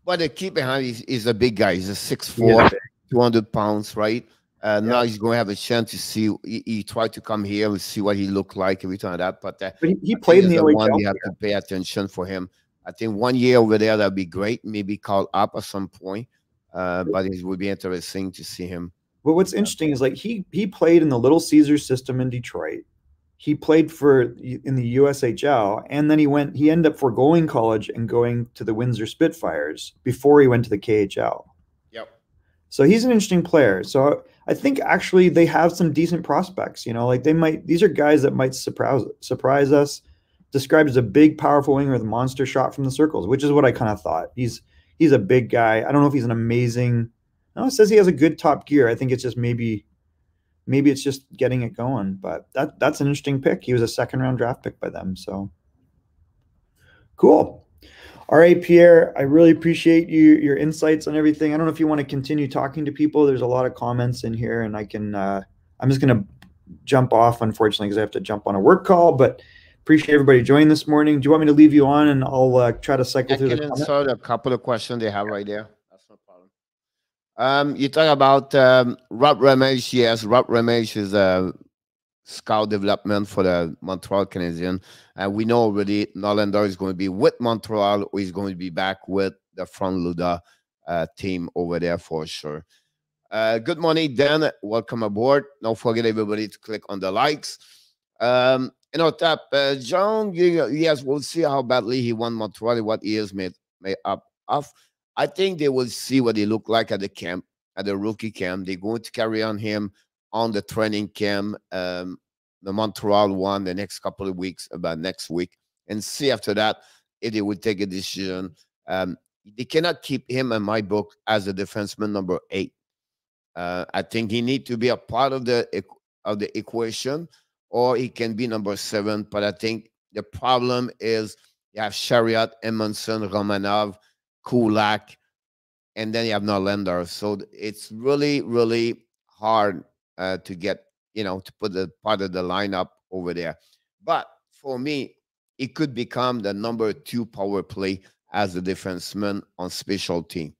But the key behind is a big guy. He's a 6'4", 200 pounds, right? Now he's going to have a chance to see. He tried to come here and see what he looked like, everything like that. But he played in the OHL. One you have to pay attention for him. I think 1 year over there, that'd be great. Maybe call up at some point. But it would be interesting to see him. But what's interesting is like he played in the Little Caesars system in Detroit. He played in the USHL, and then he ended up foregoing college and going to the Windsor Spitfires before he went to the KHL. Yep. So he's an interesting player. So I think actually they have some decent prospects. Like these are guys that might surprise us. Described as a big, powerful winger with a monster shot from the circles, which is what I kind of thought. He's a big guy. I don't know if he's an amazing. No, it says he has a good top gear. I think it's just maybe it's just getting it going. But that's an interesting pick. He was a second-round draft pick by them. So cool. All right, Pierre, I really appreciate your insights on everything. I don't know if you want to continue talking to people. There's a lot of comments in here, and I can. I'm just going to jump off, unfortunately, because I have to jump on a work call. But appreciate everybody joining this morning. Do you want me to leave you on, and I'll try to cycle through the comments? I can answer a couple of questions they have right there. That's no problem. You talk about Rob Ramage. Yes, Rob Ramage is a scout development for the Montreal Canadiens. We know already Norlander is going to be with Montreal, or he's going to be back with the Front Luda team over there for sure. Good morning, Dan. Welcome aboard. Don't forget, everybody, to click on the likes. Tap John, yes, we'll see how badly he won Montreal, what he is made up of. I think they will see what he look like at the camp, at the rookie camp. They're going to carry on him on the training camp, the Montreal one, the next couple of weeks, about next week, and see after that if they would take a decision. They cannot keep him, in my book, as a defenseman number 8. I think he need to be a part of the equation, or he can be number 7. But I think the problem is you have Chariot, Edmondson, Romanov, Kulak, and then you have Norlander. So it's really, really hard to get, to put the part of the lineup over there. But for me, it could become the number 2 power play as a defenseman on special team.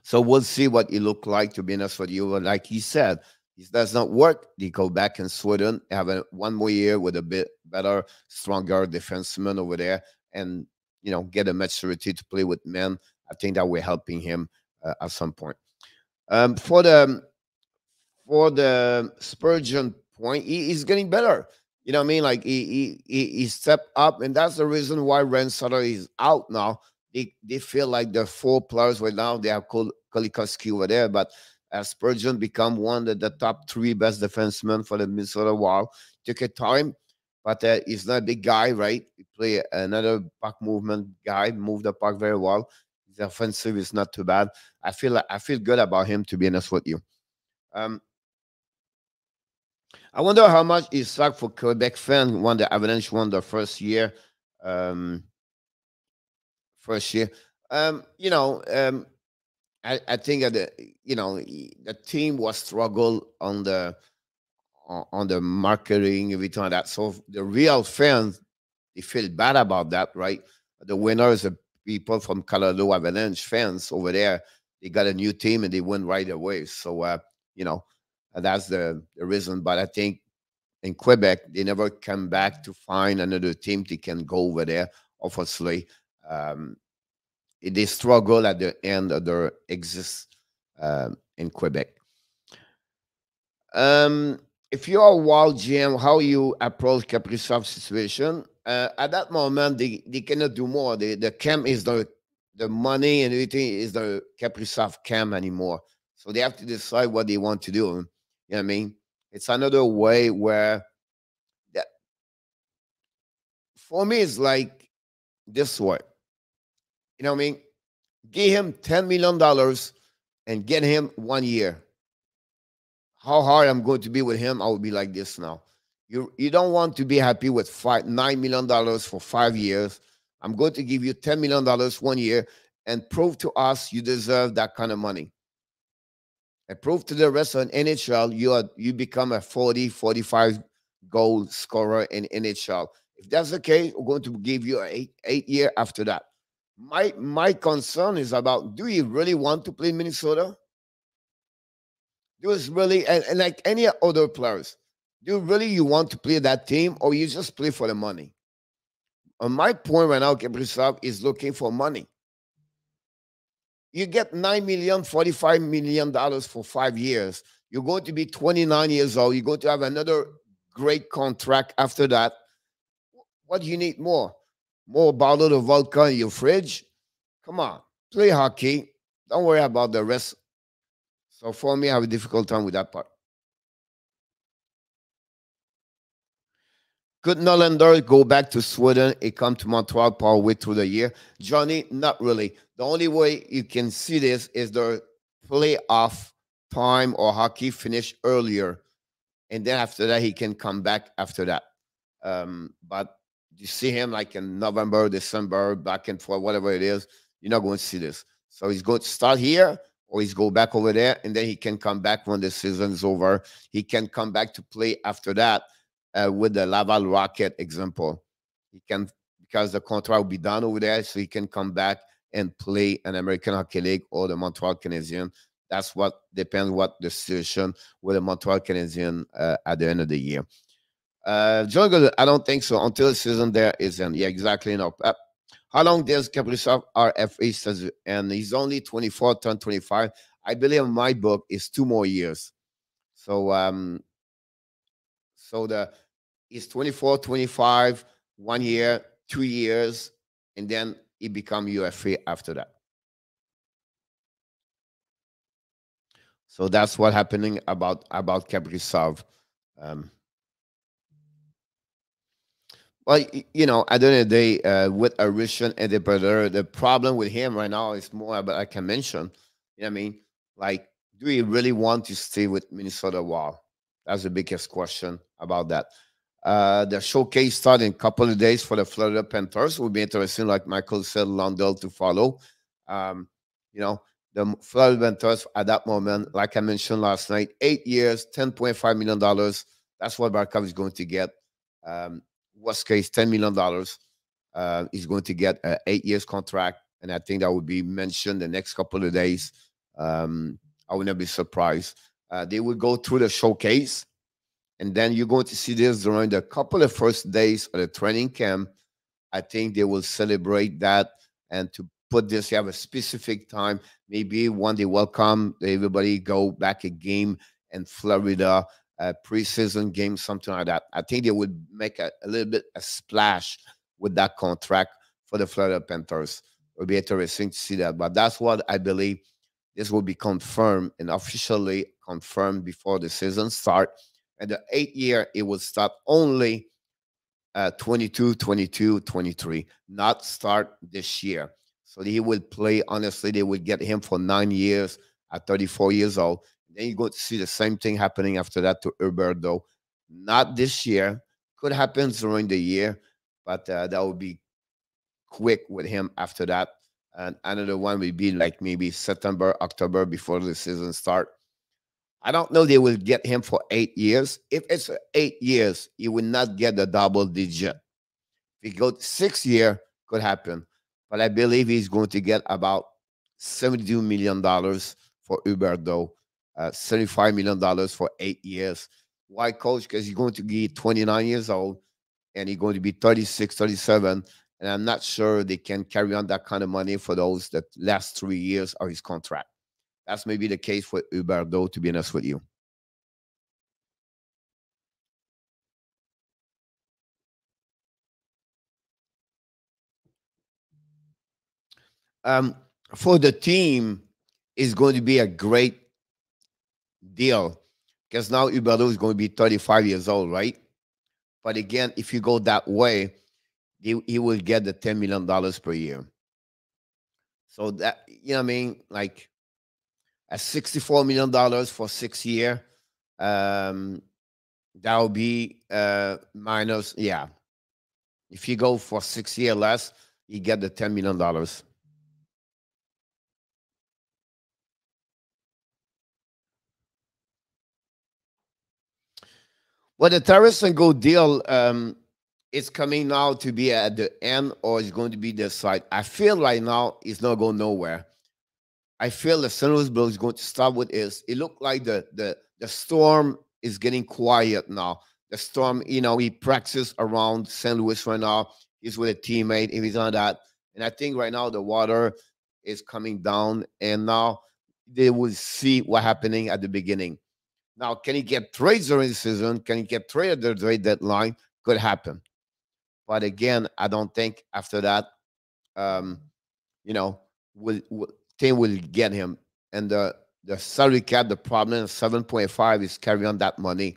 So we'll see what he look like, to be honest with you. Like he said, it does not work. They go back in Sweden, have one more year with a bit better, stronger defenseman over there, and get a maturity to play with men. I think that we're helping him at some point. For the Spurgeon point, he's getting better. You know what I mean? Like he stepped up, and that's the reason why Rensselaer is out now. They feel like the 4 players right now. They have Kolikoski over there, but Spurgeon become one of the top 3 best defensemen for the Minnesota Wild. Took a time, but he's not a big guy, right? He play another puck movement guy, moved the puck very well. His offensive is not too bad. I feel good about him, to be honest with you. I wonder how much it sucked for Quebec fans when the Avalanche won their first year. I think that the team was struggle on the marketing, everything like that. So the real fans, they feel bad about that, right? The winners, the people from Colorado Avalanche fans over there, they got a new team and they win right away. So that's the reason. But I think in Quebec, they never come back to find another team they can go over there. Obviously, they struggle at the end of their exist in Quebec. If you are a Wild GM, how you approach Kaprizov's situation? At that moment, they cannot do more. The camp is the money and everything is the Kaprizov camp anymore. So they have to decide what they want to do. You know what I mean? It's another way where that for me it's like this way. You know what I mean? Give him $10 million and get him 1 year. How hard I'm going to be with him, I will be like this now. You don't want to be happy with $9 million for 5 years. I'm going to give you $10 million 1 year and prove to us you deserve that kind of money. And prove to the rest of the NHL you become a 40, 45 goal scorer in NHL. If that's the case, we're going to give you an 8 year after that. My concern is about, do you really want to play Minnesota? Do you really, and like any other players, do you want to play that team, or you just play for the money? On my point right now, Kaprizov is looking for money. You get $9 million, $45 million for 5 years. You're going to be 29 years old. You're going to have another great contract after that. What do you need more? More bottle of vodka in your fridge? Come on, play hockey. Don't worry about the rest. So for me, I have a difficult time with that part. Could Nylander go back to Sweden and come to Montreal partway through the year? Johnny, not really. The only way you can see this is the playoff time or hockey finish earlier. And then after that, he can come back after that. But you see him like in November, December, back and forth, whatever it is, you're not going to see this. So he's going to start here, or he's go back over there, and then he can come back when the season's over. He can come back to play after that. With the Laval Rocket example, he can, because the contract will be done over there, so he can come back and play an American Hockey League or the Montreal Canadiens. That's what depends what the situation with the Montreal Canadiens at the end of the year. John, I don't think so until the season there is end. Yeah, exactly. No. How long does Kaprizov RFA says? And he's only 24, turned 25. I believe in my book is 2 more years. So he's 24, 25, 1 year, 2 years, and then he become UFA after that. So that's what happening about Kaprizov. Well, you know, at the end of the day, with a Russian and the Predator, the problem with him right now is more about, like I mentioned, you know what I mean? Like, do you really want to stay with Minnesota Wild? That's the biggest question about that. The showcase started in a couple of days for the Florida Panthers. Will be interesting, like Michael said, Lundell to follow. You know, the Florida Panthers at that moment, like I mentioned last night, 8 years, $10.5 million. That's what Barkov is going to get. Worst case, $10 million. He's going to get an 8 years contract, and I think that will be mentioned the next couple of days. I would not be surprised. They will go through the showcase, and then you're going to see this during the couple of first days of the training camp. I think they will celebrate that, and to put this, you have a specific time. Maybe when they welcome everybody, go back a game in Florida, a preseason game, something like that. I think they would make a little bit a splash with that contract for the Florida Panthers. It will be interesting to see that. But that's what I believe. This will be confirmed and officially confirmed before the season start. And the 8th year, it will start only 22, 22, 23, not start this year. So he will play, honestly, they would get him for 9 years at 34 years old. Then you're going to see the same thing happening after that to Huberdeau. Not this year. Could happen during the year, but that would be quick with him after that. And another one would be like maybe September, October before the season start. I don't know they will get him for 8 years. If it's 8 years, he will not get the double digit. If he goes 6 year, could happen. But I believe he's going to get about $72 million for Huberdeau, $75 million for 8 years. Why, coach? Because he's going to be 29 years old and he's going to be 36, 37. And I'm not sure they can carry on that kind of money for those that last 3 years of his contract. That's maybe the case for Huberdeau, to be honest with you. For the team, it's going to be a great deal because now Huberdeau is going to be 35 years old, right? But again, if you go that way, he will get the $10 million per year. So that, you know what I mean? Like at $64 million for 6 years, that will be minus, yeah. If you go for 6 years less, you get the $10 million. Well, the Tarasenko deal is coming now to be at the end, or it's going to be the side. I feel right now it's not going nowhere. I feel the St. Louis Blues is going to start with this. It looked like the storm is getting quiet now. The storm, you know, he practices around St. Louis right now. He's with a teammate, if he's on that. And I think right now the water is coming down, and now they will see what happening at the beginning. Now, can he get trades during the season? Can he get traded at the trade deadline? Could happen. But again, I don't think after that, um, you know, team will get him. And the salary cap, the problem, 7.5 is carrying on that money.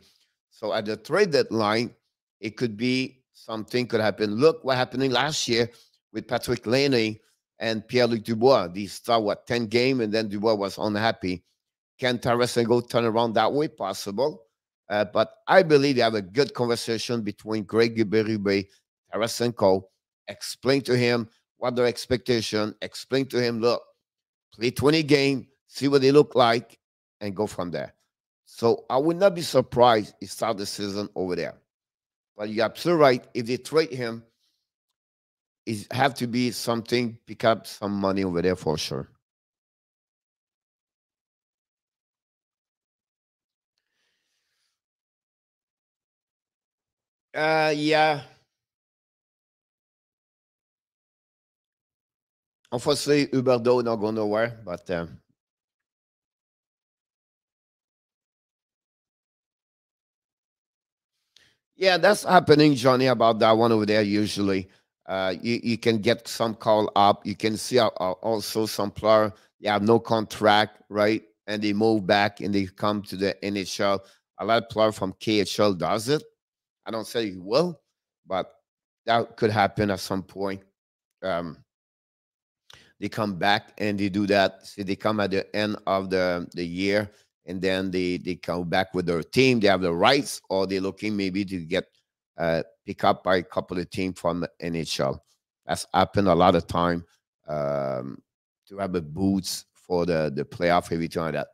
So at the trade deadline, it could be something could happen. Look what happening last year with Patrick Laney and Pierre-Luc Dubois. They start, 10 game, and then Dubois was unhappy. Can Tarasenko turn around that way? Possible. But I believe they have a good conversation between Greg Berube, Tarasenko, explain to him what their expectation, explain to him, look, play 20 game, see what they look like, and go from there. So I would not be surprised if start the season over there. But you're absolutely right. If they trade him, it have to be something, pick up some money over there for sure. Yeah. Unfortunately, Huberdeau not going nowhere, but yeah, that's happening, Johnny, about that one over there. Usually, you can get some call up. You can see also some player they have no contract, right? And they move back and they come to the NHL. A lot of player from KHL does it. I don't say he will, but that could happen at some point. Um, they come back and they do that. See, they come at the end of the year and then they come back with their team. They have the rights, or they're looking maybe to get pick up by a couple of teams from the NHL. That's happened a lot of time to have a boots for the playoff, everything like that.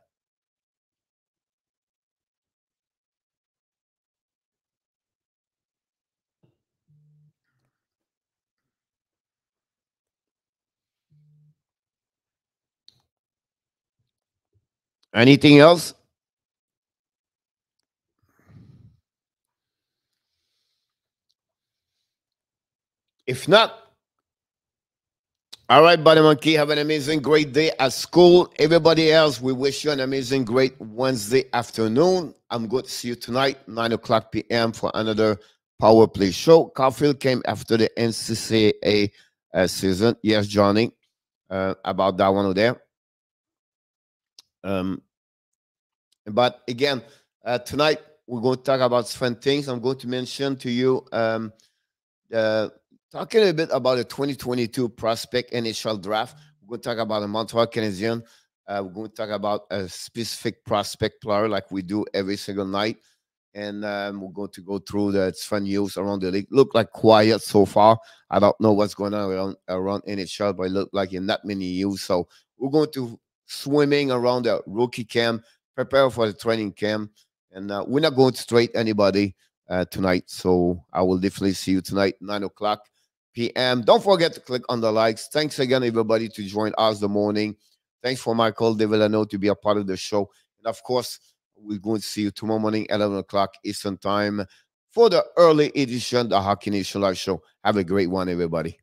Anything else? If not, all right, Buddy Monkey, have an amazing, great day at school. Everybody else, we wish you an amazing, great Wednesday afternoon. I'm going to see you tonight, 9 o'clock p.m. for another Power Play show. Caulfield came after the NCAA season. Yes, Johnny, about that one over there. But again, tonight we're going to talk about different things. I'm going to mention to you talking a bit about the 2022 prospect NHL draft. We're going to talk about the Montreal Canadiens. We're going to talk about a specific prospect player like we do every single night. And we're going to go through the different news around the league. Look like quiet so far. I don't know what's going on around NHL, but it look like in not many news. So we're going to swimming around the rookie camp, prepare for the training camp. And we're not going to trade anybody tonight. So I will definitely see you tonight, 9 o'clock p.m. Don't forget to click on the likes. Thanks again, everybody, to join us the morning. Thanks for Michael De Villano to be a part of the show. And of course, we're going to see you tomorrow morning, 11 o'clock Eastern Time for the early edition, the Hockey Nation Live Show. Have a great one, everybody.